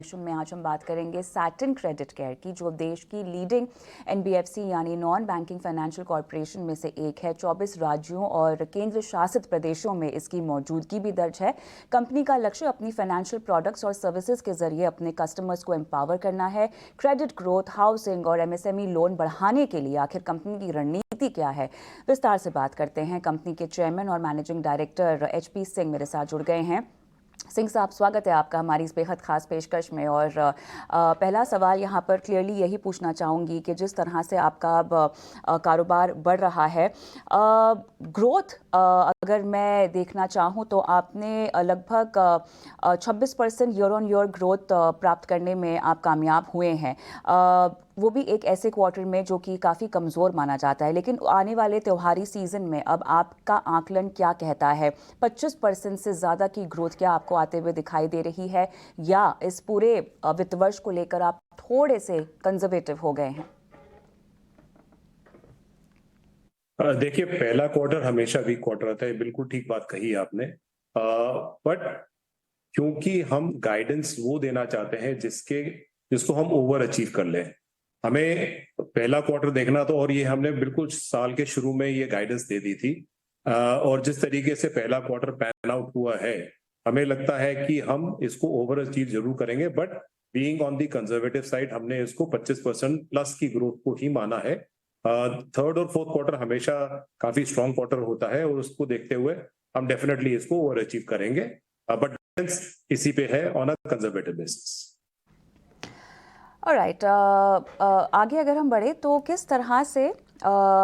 में आज हम बात करेंगे सैटिन क्रेडिट केयर की, जो देश की लीडिंग एनबीएफसी यानी नॉन बैंकिंग फाइनेंशियल कॉरपोरेशन में से एक है। 24 राज्यों और केंद्र शासित प्रदेशों में इसकी मौजूदगी भी दर्ज है। कंपनी का लक्ष्य अपनी फाइनेंशियल प्रोडक्ट्स और सर्विसेज के जरिए अपने कस्टमर्स को एम्पावर करना है। क्रेडिट ग्रोथ, हाउसिंग और एमएसएमई लोन बढ़ाने के लिए आखिर कंपनी की रणनीति क्या है, विस्तार से बात करते हैं। कंपनी के चेयरमैन और मैनेजिंग डायरेक्टर HP सिंह मेरे साथ जुड़ गए हैं। सिंह साहब, स्वागत है आपका हमारी इस बेहद खास पेशकश में। और पहला सवाल यहाँ पर क्लियरली यही पूछना चाहूँगी कि जिस तरह से आपका अब कारोबार बढ़ रहा है, ग्रोथ अगर मैं देखना चाहूँ तो आपने लगभग 26% ईयर ऑन ईयर ग्रोथ प्राप्त करने में आप कामयाब हुए हैं, वो भी एक ऐसे क्वार्टर में जो कि काफ़ी कमज़ोर माना जाता है। लेकिन आने वाले त्योहारी सीज़न में अब आपका आकलन क्या कहता है? 25% से ज़्यादा की ग्रोथ क्या आपको आते हुए दिखाई दे रही है, या इस पूरे वित्त वर्ष को लेकर आप थोड़े से कंजर्वेटिव हो गए हैं? देखिए, पहला क्वार्टर हमेशा वीक क्वार्टर रहता है, बिल्कुल ठीक बात कही आपने। बट क्योंकि हम गाइडेंस वो देना चाहते हैं जिसको हम ओवर अचीव कर लें, हमें पहला क्वार्टर देखना तो, और ये हमने बिल्कुल साल के शुरू में ये गाइडेंस दे दी थी। और जिस तरीके से पहला क्वार्टर पैन आउट हुआ है, हमें लगता है कि हम इसको ओवर अचीव जरूर करेंगे। But being on the conservative side, हमने इसको 25% प्लस की ग्रोथ को ही माना है। थर्ड और फोर्थ क्वार्टर हमेशा काफी स्ट्रॉन्ग क्वार्टर होता है, और उसको देखते हुए हम डेफिनेटली इसको ओवर अचीव करेंगे। बट इसी पे है on a conservative basis. Alright, आगे अगर हम बढ़े तो किस तरह से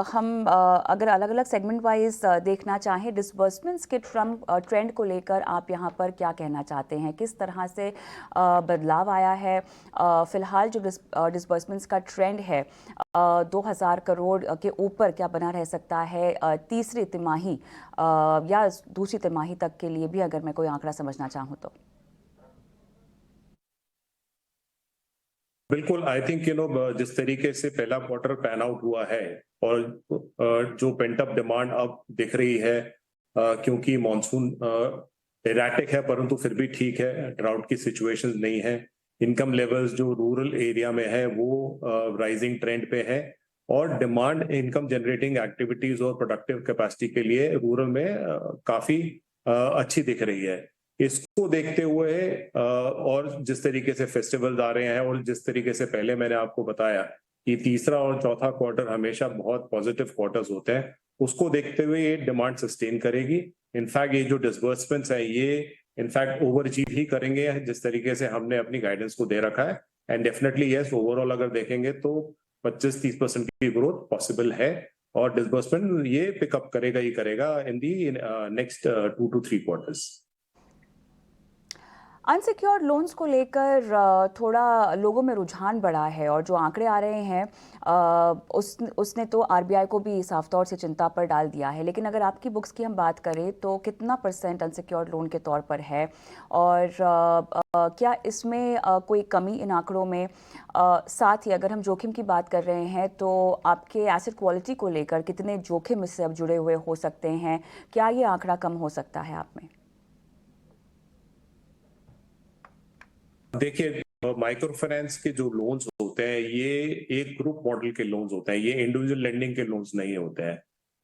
हम अगर अलग अलग सेगमेंट वाइज देखना चाहें, डिसबर्समेंट्स के ट्रेंड को लेकर आप यहाँ पर क्या कहना चाहते हैं? किस तरह से बदलाव आया है? फिलहाल जो डिसबर्समेंट्स का ट्रेंड है 2000 करोड़ के ऊपर क्या बना रह सकता है तीसरी तिमाही या दूसरी तिमाही तक के लिए भी, अगर मैं कोई आंकड़ा समझना चाहूँ तो? बिल्कुल, आई थिंक जिस तरीके से पहला क्वार्टर पैन आउट हुआ है, और जो पेंट अप डिमांड अब दिख रही है, क्योंकि मॉनसून एराटिक है परंतु फिर भी ठीक है, ड्राउट की सिचुएशन नहीं है, इनकम लेवल्स जो रूरल एरिया में है वो राइजिंग ट्रेंड पे है, और डिमांड इनकम जनरेटिंग एक्टिविटीज और प्रोडक्टिव कैपेसिटी के लिए रूरल में काफी अच्छी दिख रही है। इसको देखते हुए और जिस तरीके से फेस्टिवल्स आ रहे हैं, और जिस तरीके से पहले मैंने आपको बताया कि तीसरा और चौथा क्वार्टर हमेशा बहुत पॉजिटिव क्वार्टर्स होते हैं, उसको देखते हुए ये डिमांड सस्टेन करेगी। इनफैक्ट ये जो डिसबर्समेंट्स है, ये इनफैक्ट ओवर अचीव ही करेंगे जिस तरीके से हमने अपनी गाइडेंस को दे रखा है। एंड डेफिनेटली यस, ओवरऑल अगर देखेंगे तो 25-30% की ग्रोथ पॉसिबल है, और डिसबर्समेंट ये पिकअप करेगा ही करेगा in the next 2 to 3 quarters. Unsecured loans को लेकर थोड़ा लोगों में रुझान बढ़ा है, और जो आंकड़े आ रहे हैं उसने तो आरबीआई को भी साफ तौर से चिंता पर डाल दिया है। लेकिन अगर आपकी बुक्स की हम बात करें तो कितना % अनसिक्योर्ड लोन के तौर पर है, और क्या इसमें कोई कमी इन आंकड़ों में? साथ ही अगर हम जोखिम की बात कर रहे हैं तो आपके एसेट क्वालिटी को लेकर कितने जोखिम इससे अब जुड़े हुए हो सकते हैं? क्या ये आंकड़ा कम हो सकता है आप में? देखिए, माइक्रो फाइनेंस के जो लोन्स होते हैं, ये एक ग्रुप मॉडल के लोन्स होते हैं, ये इंडिविजुअल लेंडिंग के लोन्स नहीं होते हैं।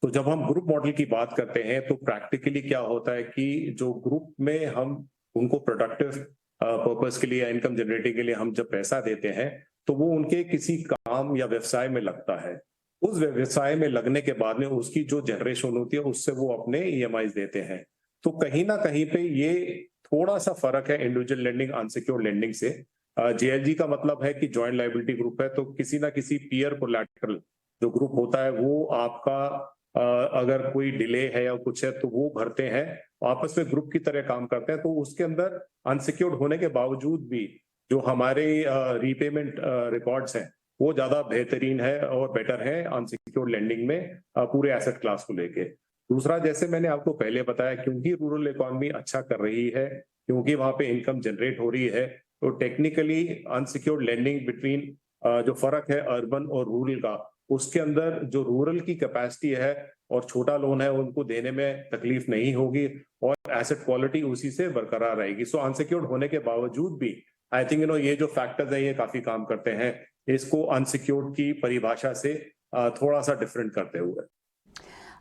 तो जब हम ग्रुप मॉडल की बात करते हैं तो प्रैक्टिकली क्या होता है कि जो ग्रुप में हम उनको प्रोडक्टिव पर्पस के लिए या इनकम जनरेटिंग के लिए हम जब पैसा देते हैं, तो वो उनके किसी काम या व्यवसाय में लगता है। उस व्यवसाय में लगने के बाद में उसकी जो जनरेशन होती है, उससे वो अपने ईएमआई देते हैं। तो कहीं ना कहीं पे ये थोड़ा सा फर्क है इंडिविजुअल लेंडिंग अनसिक्योर्ड लेंडिंग से। जेएलजी का मतलब है कि जॉइंट लायबिलिटी ग्रुप है, तो किसी ना किसी पीयर कोलैटरल जो ग्रुप होता है वो आपका अगर कोई डिले है या कुछ है तो वो भरते हैं, आपस में ग्रुप की तरह काम करते हैं। तो उसके अंदर अनसिक्योर्ड होने के बावजूद भी जो हमारे रीपेमेंट रिकॉर्ड्स हैं वो ज्यादा बेहतरीन है और बेटर है अनसिक्योर्ड लेंडिंग में, पूरे एसेट क्लास को लेके। दूसरा, जैसे मैंने आपको पहले बताया, क्योंकि रूरल इकोनॉमी अच्छा कर रही है, क्योंकि वहां पे इनकम जनरेट हो रही है, तो टेक्निकली अनसिक्योर्ड लेंडिंग बिटवीन जो फर्क है अर्बन और रूरल का, उसके अंदर जो रूरल की कैपेसिटी है और छोटा लोन है उनको देने में तकलीफ नहीं होगी, और एसेट क्वालिटी उसी से बरकरार रहेगी। सो अनसिक्योर्ड होने के बावजूद भी आई थिंक ये जो फैक्टर्स है ये काफी काम करते हैं इसको अनसिक्योर्ड की परिभाषा से थोड़ा सा डिफरेंट करते हुए।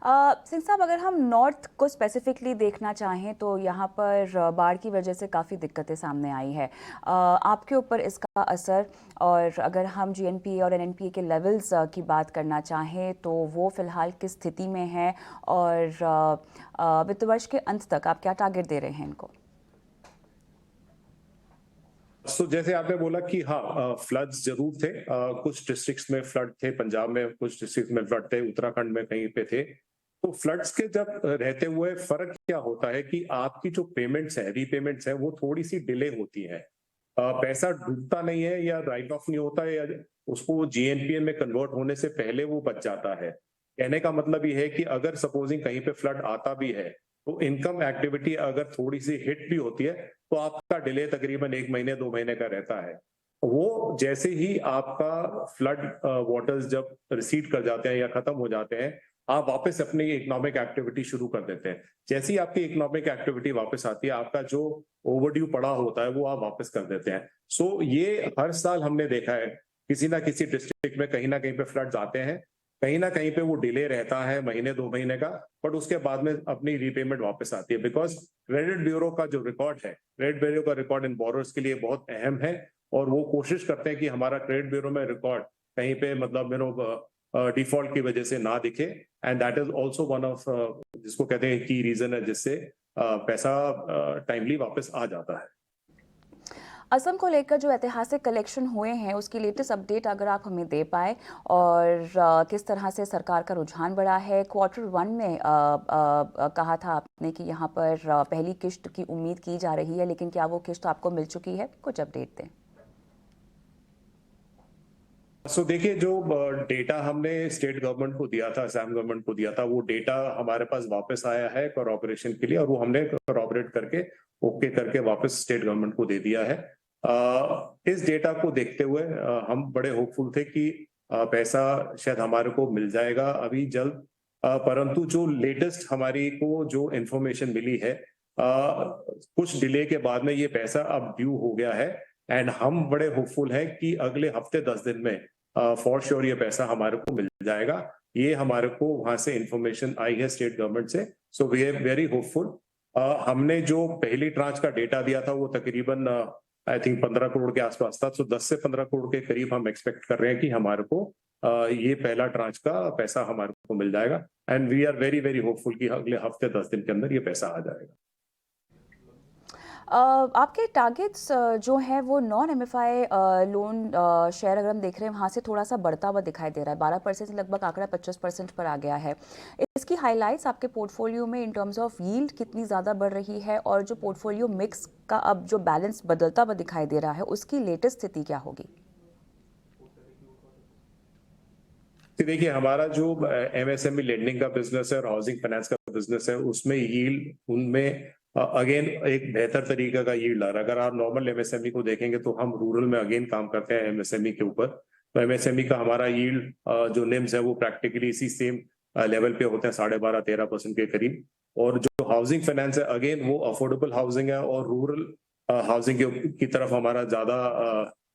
सिंह साहब, अगर हम नॉर्थ को स्पेसिफिकली देखना चाहें तो यहाँ पर बाढ़ की वजह से काफ़ी दिक्कतें सामने आई है। आपके ऊपर इसका असर, और अगर हम जीएनपीए और एनएनपीए के लेवल्स की बात करना चाहें तो वो फ़िलहाल किस स्थिति में है, और वित्त वर्ष के अंत तक आप क्या टारगेट दे रहे हैं इनको? तो जैसे आपने बोला कि हाँ, फ्लड्स जरूर थे, कुछ डिस्ट्रिक्ट्स में फ्लड थे, पंजाब में कुछ डिस्ट्रिक्ट में फ्लड थे, उत्तराखंड में कहीं पे थे। तो फ्लड्स के जब रहते हुए फर्क क्या होता है कि आपकी जो पेमेंट्स है, रीपेमेंट्स है, वो थोड़ी सी डिले होती है। पैसा डूबता नहीं है या राइट ऑफ नहीं होता है, या उसको जीएनपीए में कन्वर्ट होने से पहले वो बच जाता है। कहने का मतलब ये है कि अगर सपोजिंग कहीं पे फ्लड आता भी है तो इनकम एक्टिविटी अगर थोड़ी सी हिट भी होती है तो आपका डिले तकरीबन 1 महीने 2 महीने का रहता है। वो जैसे ही आपका फ्लड वाटर्स जब रिसीड कर जाते हैं या खत्म हो जाते हैं, आप वापस अपनी इकोनॉमिक एक्टिविटी शुरू कर देते हैं। जैसे ही आपकी इकोनॉमिक एक्टिविटी वापस आती है, आपका जो ओवरड्यू पड़ा होता है वो आप वापस कर देते हैं। सो ये हर साल हमने देखा है, किसी ना किसी डिस्ट्रिक्ट में कहीं ना कहीं पे फ्लड्स आते हैं, कहीं ना कहीं पे वो डिले रहता है महीने 2 महीने का, बट उसके बाद में अपनी रीपेमेंट वापस आती है। बिकॉज क्रेडिट ब्यूरो का जो रिकॉर्ड है, क्रेडिट ब्यूरो का रिकॉर्ड इन बोरोर्स के लिए बहुत अहम है, और वो कोशिश करते हैं कि हमारा क्रेडिट ब्यूरो में रिकॉर्ड कहीं पे मतलब डिफॉल्ट की वजह से ना दिखे। And that is also one of जिसको कहते हैं की रीजन है जिससे पैसा टाइमली वापस आ जाता है। असम को लेकर जो ऐतिहासिक कलेक्शन हुए हैं उसकी लेटेस्ट अपडेट अगर आप हमें दे पाए, और किस तरह से सरकार का रुझान बढ़ा है। Q1 में कहा था आपने कि यहाँ पर पहली किश्त की उम्मीद की जा रही है, लेकिन क्या वो किश्त आपको मिल चुकी है? कुछ अपडेट दें। सो देखिए, जो डेटा हमने स्टेट गवर्नमेंट को दिया था, असम गवर्नमेंट को दिया था, वो डेटा हमारे पास वापस आया है कॉरपोरेशन के लिए, और वो हमने कॉरपोरेट करके ओके करके वापस स्टेट गवर्नमेंट को दे दिया है। इस डेटा को देखते हुए हम बड़े होपफुल थे कि पैसा शायद हमारे को मिल जाएगा अभी जल्द। परंतु जो लेटेस्ट हमारी को जो इंफॉर्मेशन मिली है, कुछ डिले के बाद में ये पैसा अब ड्यू हो गया है, एंड हम बड़े होपफुल हैं कि अगले हफ्ते 10 दिन में फॉर श्योर ये पैसा हमारे को मिल जाएगा। ये हमारे को वहां से इंफॉर्मेशन आई है स्टेट गवर्नमेंट से, so we are very hopeful. हमने जो पहली ट्रांच का डेटा दिया था वो तकरीबन आई थिंक 15 करोड़ के आसपास था, सो 10 से 15 करोड़ के करीब हम एक्सपेक्ट कर रहे हैं कि हमारे को ये पहला ट्रांच का पैसा हमारे को मिल जाएगा, and we are very very hopeful कि अगले हफ्ते 10 दिन के अंदर ये पैसा आ जाएगा। आपके टारगेट्स जो हैं वो नॉन एमएफआई लोन शेयर अगर हम देख रहे हैं वहाँ से थोड़ा सा बढ़ता हुआ दिखाई दे रहा है। 12% से लगभग आंकड़ा 25% पर आ गया है। इसकी हाइलाइट्स आपके पोर्टफोलियो में इन टर्म्स ऑफ यील्ड कितनी ज़्यादा बढ़ रही है, और जो पोर्टफोलियो मिक्स का अब जो बैलेंस बदलता हुआ दिखाई दे रहा है उसकी लेटेस्ट स्थिति क्या होगी? देखिए, हमारा जो एमएसएमई लेंडिंग का बिजनेस है और हाउसिंग फाइनेंस का बिजनेस है, उसमें यील्ड उनमें अगेन एक बेहतर तरीके का यील्ड आ रहा है। अगर आप नॉर्मल एमएसएमई को देखेंगे तो हम रूरल में अगेन काम करते हैं एमएसएमई के ऊपर, तो एमएसएमई का हमारा यील्ड जो निम्स है वो प्रैक्टिकली इसी सेम लेवल पे होते हैं, 12.5-13% के करीब। और जो हाउसिंग फाइनेंस है अगेन वो अफोर्डेबल हाउसिंग है, और रूरल हाउसिंग की तरफ हमारा ज्यादा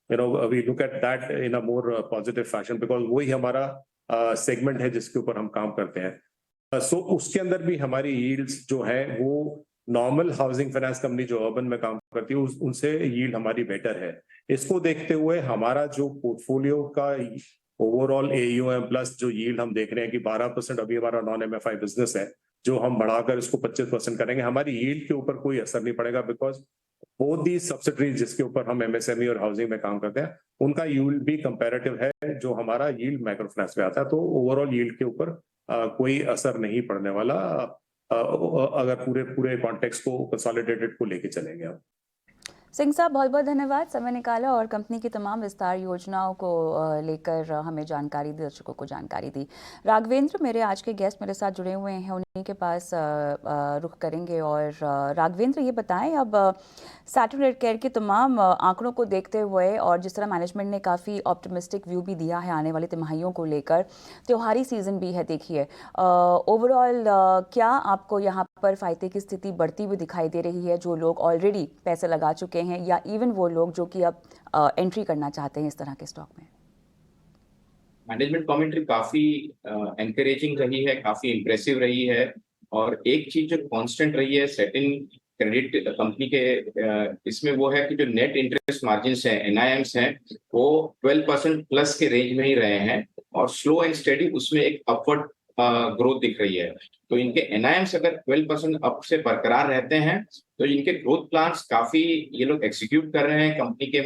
we look at that in a more positive fashion, because वही हमारा सेगमेंट है जिसके ऊपर हम काम करते हैं। सो उसके अंदर भी हमारी यील्ड्स जो है वो नॉर्मल हाउसिंग फाइनेंस कंपनी जो अर्बन में काम करती है उनसे यील्ड हमारी बेटर है। इसको देखते हुए हमारा जो पोर्टफोलियो का ओवरऑल एयूएम प्लस जो यील्ड हम देख रहे हैं कि 12% अभी हमारा नॉन एमएफआई बिजनेस है, जो हम बढ़ाकर इसको 25% करेंगे, हमारी यील्ड के ऊपर कोई असर नहीं पड़ेगा, बिकॉज बोथ दी सब्सिडरीज जिसके ऊपर हम एमएसएमई और हाउसिंग में काम करते हैं उनका यील्ड भी कंपैरेटिव है, जो हमारा यील्ड माइक्रो फाइनेंस में आता है। तो ओवरऑल यील्ड के ऊपर कोई असर नहीं पड़ने वाला अगर पूरे कॉन्टेक्स्ट को कंसोलिडेटेड को लेके चलेंगे हम। सिंह साहब, बहुत बहुत धन्यवाद, समय निकाला और कंपनी की तमाम विस्तार योजनाओं को लेकर हमें जानकारी दी, दर्शकों को जानकारी दी। राघवेंद्र मेरे आज के गेस्ट मेरे साथ जुड़े हुए हैं। के पास रुख करेंगे और राघवेंद्र ये बताएं अब सैटर्न रेड केयर के तमाम आंकड़ों को देखते हुए और जिस तरह मैनेजमेंट ने काफ़ी ऑप्टिमिस्टिक व्यू भी दिया है आने वाली तिमाहियों को लेकर, त्योहारी सीजन भी है, देखिए ओवरऑल क्या आपको यहाँ पर फायदे की स्थिति बढ़ती हुई दिखाई दे रही है, जो लोग ऑलरेडी पैसे लगा चुके हैं या इवन वो लोग जो कि अब एंट्री करना चाहते हैं इस तरह के स्टॉक में? मैनेजमेंट कमेंट्री काफी एनकरेजिंग रही है, काफी इंप्रेसिव रही है। और एक चीज जो कांस्टेंट रही है सेटिंग क्रेडिट कंपनी के इसमें वो है कि जो नेट इंटरेस्ट मार्जिन्स हैं, एनआईएम्स हैं, वो 12% प्लस के रेंज में ही रहे हैं और स्लो एंड स्टेडी उसमें एक अपवर्ड ग्रोथ दिख रही है। तो इनके एनआईएम्स अगर 12% अप से बरकरार रहते हैं तो इनके ग्रोथ प्लान्स काफी ये लोग एग्जीक्यूट कर रहे हैं। कंपनी के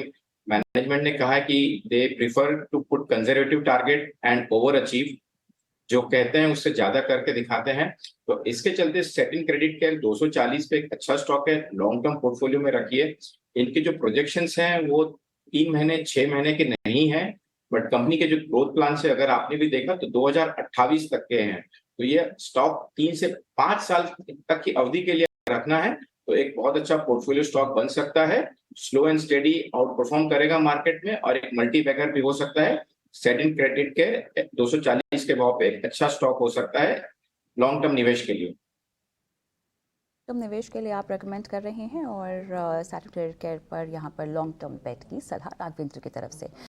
मैनेजमेंट ने कहा है कि they prefer to put conservative target and overachieve, जो कहते हैं उससे ज्यादा करके दिखाते हैं। तो इसके चलते सेटिंग क्रेडिट केयर 240 पे एक अच्छा स्टॉक है, लॉन्ग टर्म पोर्टफोलियो में रखिए। इनके जो प्रोजेक्शंस हैं वो 3 महीने 6 महीने के नहीं है, बट कंपनी के जो ग्रोथ प्लान से अगर आपने भी देखा तो 2028 तक के हैं। तो ये स्टॉक 3 से 5 साल तक की अवधि के लिए रखना है तो एक बहुत अच्छा पोर्टफोलियो स्टॉक बन सकता है। Slow and steady out perform करेगा मार्केट में और एक मल्टी बैगर भी हो सकता है। सेटिंग क्रेडिट के 240 के भाव पे एक अच्छा स्टॉक हो सकता है लॉन्ग टर्म निवेश के लिए। टर्म निवेश के लिए आप रेकमेंड कर रहे हैं और सैटर्न रेड केयर पर यहाँ पर लॉन्ग टर्म बेट की सलाह राघवेंद्र की तरफ से।